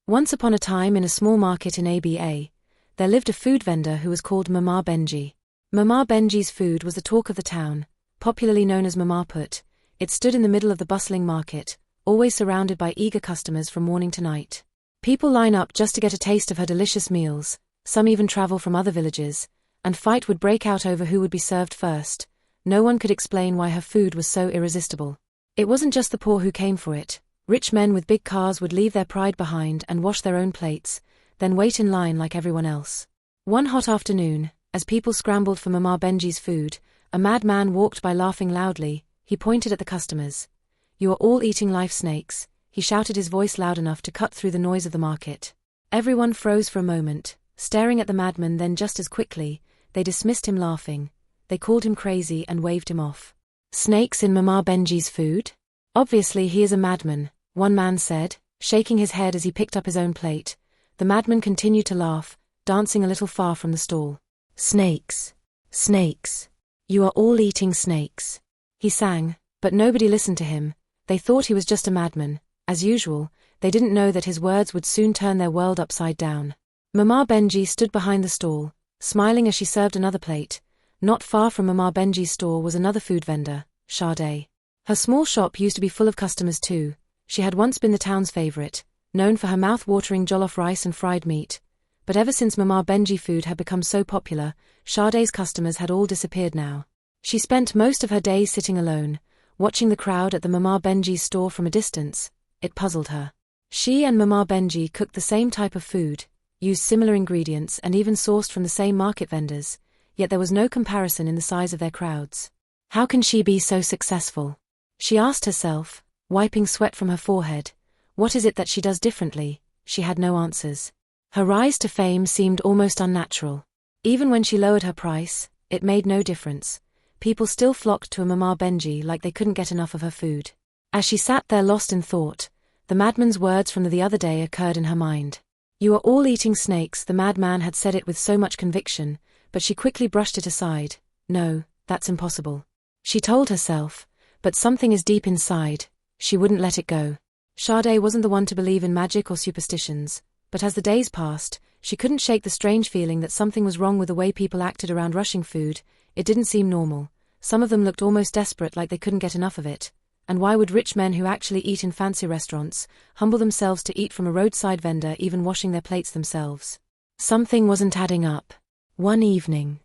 Once upon a time in a small market in Aba, there lived a food vendor who was called Mama Benji. Mama Benji's food was the talk of the town, popularly known as Mama Put. It stood in the middle of the bustling market, always surrounded by eager customers from morning to night. People line up just to get a taste of her delicious meals, some even travel from other villages, and fight would break out over who would be served first. No one could explain why her food was so irresistible. It wasn't just the poor who came for it. Rich men with big cars would leave their pride behind and wash their own plates, then wait in line like everyone else. One hot afternoon, as people scrambled for Mama Benji's food, a madman walked by laughing loudly. He pointed at the customers. "You are all eating life snakes," he shouted, his voice loud enough to cut through the noise of the market. Everyone froze for a moment, staring at the madman, then just as quickly, they dismissed him laughing. They called him crazy and waved him off. "Snakes in Mama Benji's food? Obviously he is a madman," one man said, shaking his head as he picked up his own plate. The madman continued to laugh, dancing a little far from the stall. "Snakes. Snakes. You are all eating snakes," he sang, but nobody listened to him. They thought he was just a madman. As usual, they didn't know that his words would soon turn their world upside down. Mama Benji stood behind the stall, smiling as she served another plate. Not far from Mama Benji's store was another food vendor, Sade. Her small shop used to be full of customers too. She had once been the town's favorite, known for her mouth-watering jollof rice and fried meat. But ever since Mama Benji food had become so popular, Sade's customers had all disappeared now. She spent most of her days sitting alone, watching the crowd at the Mama Benji's store from a distance. It puzzled her. She and Mama Benji cooked the same type of food, used similar ingredients and even sourced from the same market vendors, yet there was no comparison in the size of their crowds. How can she be so successful? She asked herself, wiping sweat from her forehead. What is it that she does differently? She had no answers. Her rise to fame seemed almost unnatural. Even when she lowered her price, it made no difference. People still flocked to a Mama Benji like they couldn't get enough of her food. As she sat there lost in thought, the madman's words from the other day occurred in her mind. "You are all eating snakes." The madman had said it with so much conviction, but she quickly brushed it aside. "No, that's impossible," she told herself, but something is deep inside. She wouldn't let it go. Sade wasn't the one to believe in magic or superstitions, but as the days passed, she couldn't shake the strange feeling that something was wrong with the way people acted around rushing food. It didn't seem normal. Some of them looked almost desperate, like they couldn't get enough of it. And why would rich men who actually eat in fancy restaurants humble themselves to eat from a roadside vendor, even washing their plates themselves? Something wasn't adding up. One evening,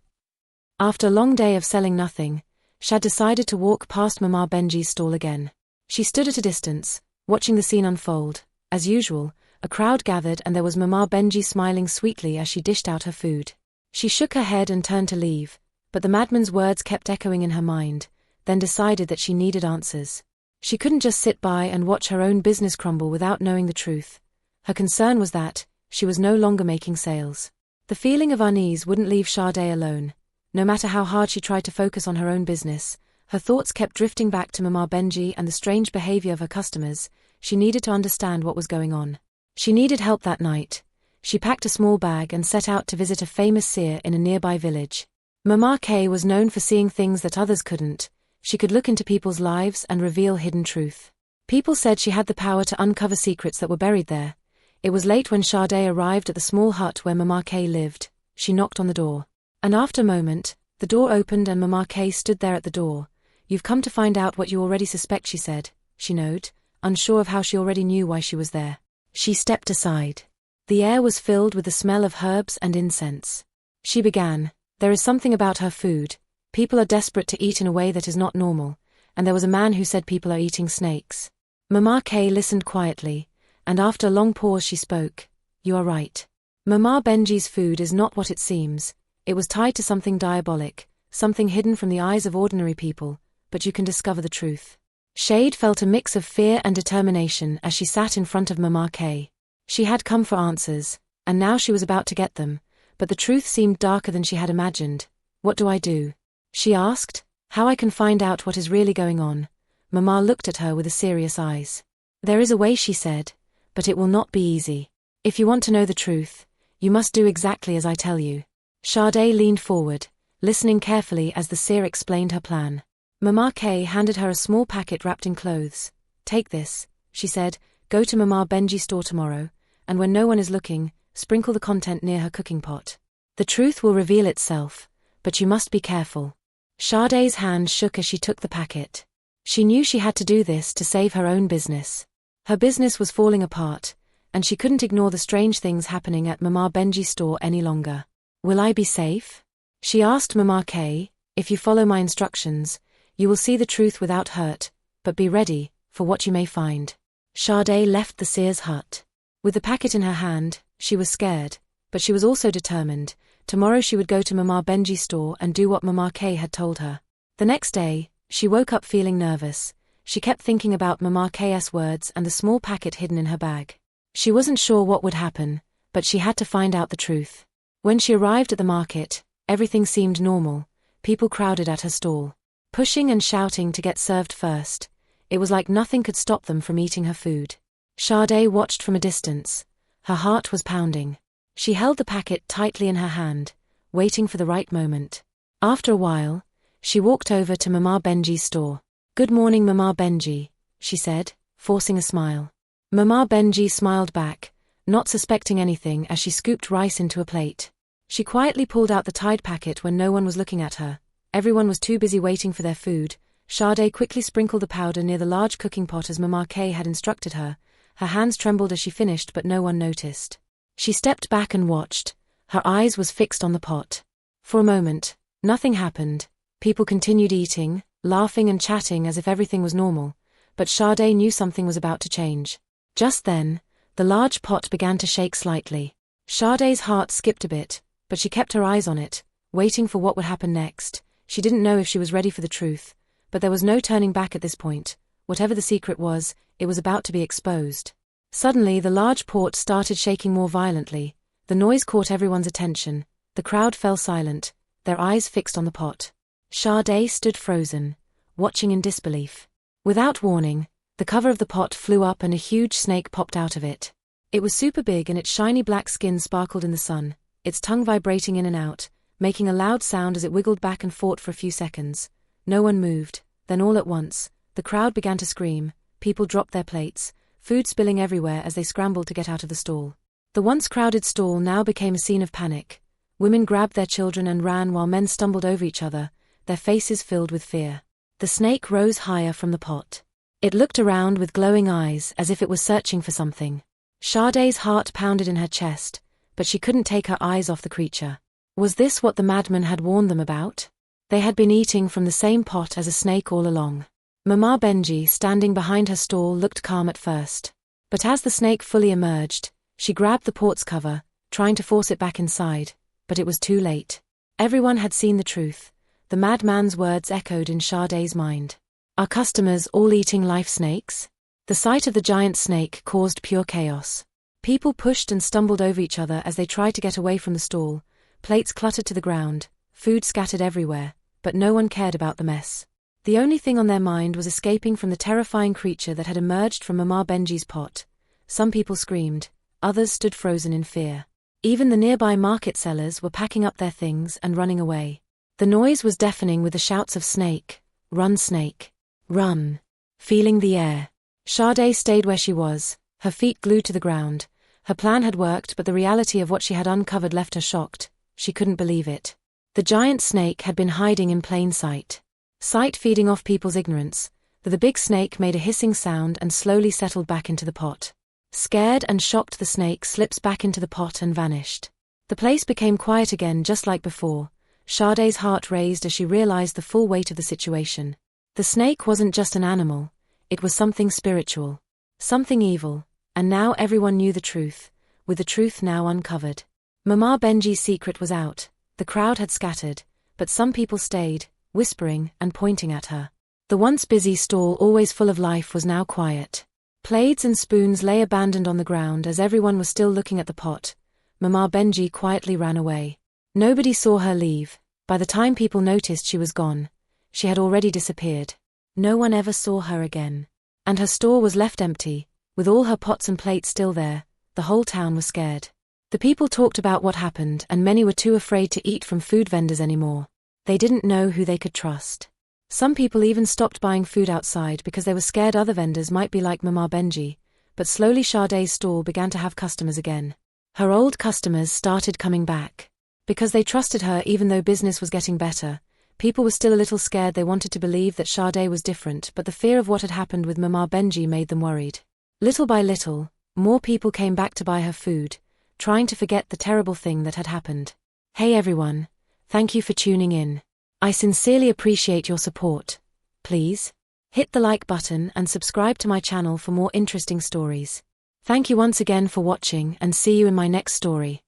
after a long day of selling nothing, Shad decided to walk past Mama Benji's stall again. She stood at a distance, watching the scene unfold. As usual, a crowd gathered and there was Mama Benji smiling sweetly as she dished out her food. She shook her head and turned to leave, but the madman's words kept echoing in her mind, then decided that she needed answers. She couldn't just sit by and watch her own business crumble without knowing the truth. Her concern was that she was no longer making sales. The feeling of unease wouldn't leave Sade alone. No matter how hard she tried to focus on her own business, her thoughts kept drifting back to Mama Benji and the strange behavior of her customers. She needed to understand what was going on. She needed help that night. She packed a small bag and set out to visit a famous seer in a nearby village. Mama K was known for seeing things that others couldn't. She could look into people's lives and reveal hidden truth. People said she had the power to uncover secrets that were buried there. It was late when Sade arrived at the small hut where Mama K lived. She knocked on the door. And after a moment, the door opened and Mama K stood there at the door. "You've come to find out what you already suspect," she said. She nodded, unsure of how she already knew why she was there. She stepped aside. The air was filled with the smell of herbs and incense. She began, "There is something about her food. People are desperate to eat in a way that is not normal, and there was a man who said people are eating snakes." Mama K listened quietly, and after a long pause she spoke. "You are right. Mama Benji's food is not what it seems. It was tied to something diabolic, something hidden from the eyes of ordinary people, but you can discover the truth." Shade felt a mix of fear and determination as she sat in front of Mama K. She had come for answers, and now she was about to get them, but the truth seemed darker than she had imagined. "What do I do?" she asked. "How I can find out what is really going on?" Mama looked at her with serious eyes. "There is a way," she said, "but it will not be easy. If you want to know the truth, you must do exactly as I tell you." Sade leaned forward, listening carefully as the seer explained her plan. Mama K handed her a small packet wrapped in clothes. "Take this," she said, "go to Mama Benji's store tomorrow, and when no one is looking, sprinkle the content near her cooking pot. The truth will reveal itself, but you must be careful. Sade's hand shook as she took the packet. She knew she had to do this to save her own business. Her business was falling apart, and she couldn't ignore the strange things happening at Mama Benji's store any longer. Will I be safe? She asked Mama K. If you follow my instructions, you will see the truth without hurt, but be ready for what you may find. Sade left the seer's hut. With the packet in her hand, she was scared, but she was also determined. Tomorrow she would go to Mama Benji's store and do what Mama K had told her. The next day, she woke up feeling nervous. She kept thinking about Mama K's words and the small packet hidden in her bag. She wasn't sure what would happen, but she had to find out the truth. When she arrived at the market, everything seemed normal. People crowded at her stall, pushing and shouting to get served first. It was like nothing could stop them from eating her food. Sade watched from a distance. Her heart was pounding. She held the packet tightly in her hand, waiting for the right moment. After a while, she walked over to Mama Benji's store. "Good morning, Mama Benji," she said, forcing a smile. Mama Benji smiled back, not suspecting anything as she scooped rice into a plate. She quietly pulled out the Tide packet when no one was looking at her. Everyone was too busy waiting for their food. Sade quickly sprinkled the powder near the large cooking pot as Mama K had instructed her. Her hands trembled as she finished, but no one noticed. She stepped back and watched. Her eyes was fixed on the pot. For a moment, nothing happened. People continued eating, laughing and chatting as if everything was normal. But Sade knew something was about to change. Just then, the large pot began to shake slightly. Sade's heart skipped a bit, but she kept her eyes on it, waiting for what would happen next. She didn't know if she was ready for the truth, but there was no turning back at this point. Whatever the secret was, it was about to be exposed. Suddenly, the large pot started shaking more violently. The noise caught everyone's attention. The crowd fell silent, their eyes fixed on the pot. Sade stood frozen, watching in disbelief. Without warning, the cover of the pot flew up and a huge snake popped out of it. It was super big and its shiny black skin sparkled in the sun, its tongue vibrating in and out, making a loud sound as it wiggled back and forth for a few seconds. No one moved. Then all at once, the crowd began to scream. People dropped their plates, food spilling everywhere as they scrambled to get out of the stall. The once crowded stall now became a scene of panic. Women grabbed their children and ran while men stumbled over each other, their faces filled with fear. The snake rose higher from the pot. It looked around with glowing eyes as if it was searching for something. Sade's heart pounded in her chest, but she couldn't take her eyes off the creature. Was this what the madman had warned them about? They had been eating from the same pot as a snake all along. Mama Benji, standing behind her stall, looked calm at first. But as the snake fully emerged, she grabbed the pot's cover, trying to force it back inside, but it was too late. Everyone had seen the truth. The madman's words echoed in Sade's mind. Are customers all eating live snakes? The sight of the giant snake caused pure chaos. People pushed and stumbled over each other as they tried to get away from the stall. Plates cluttered to the ground, food scattered everywhere, but no one cared about the mess. The only thing on their mind was escaping from the terrifying creature that had emerged from Mama Benji's pot. Some people screamed, others stood frozen in fear. Even the nearby market sellers were packing up their things and running away. The noise was deafening with the shouts of "Snake! Run, snake! Run!" Feeling the air. Sade stayed where she was, her feet glued to the ground. Her plan had worked, but the reality of what she had uncovered left her shocked. She couldn't believe it. The giant snake had been hiding in plain sight. Feeding off people's ignorance. The big snake made a hissing sound and slowly settled back into the pot. Scared and shocked, the snake slips back into the pot and vanished. The place became quiet again, just like before. Sade's heart raised as she realized the full weight of the situation. The snake wasn't just an animal, it was something spiritual, something evil, and now everyone knew the truth, with the truth now uncovered. Mama Benji's secret was out. The crowd had scattered, but some people stayed, whispering and pointing at her. The once busy stall, always full of life, was now quiet. Plates and spoons lay abandoned on the ground as everyone was still looking at the pot. Mama Benji quietly ran away. Nobody saw her leave. By the time people noticed she was gone, she had already disappeared. No one ever saw her again. And her store was left empty, with all her pots and plates still there. The whole town was scared. The people talked about what happened, and many were too afraid to eat from food vendors anymore. They didn't know who they could trust. Some people even stopped buying food outside because they were scared other vendors might be like Mama Benji. but slowly Sade's stall began to have customers again. Her old customers started coming back. Because they trusted her even though business was getting better, people were still a little scared. They wanted to believe that Sade was different, but the fear of what had happened with Mama Benji made them worried. Little by little, more people came back to buy her food, trying to forget the terrible thing that had happened. Hey everyone, thank you for tuning in. I sincerely appreciate your support. Please hit the like button and subscribe to my channel for more interesting stories. Thank you once again for watching, and see you in my next story.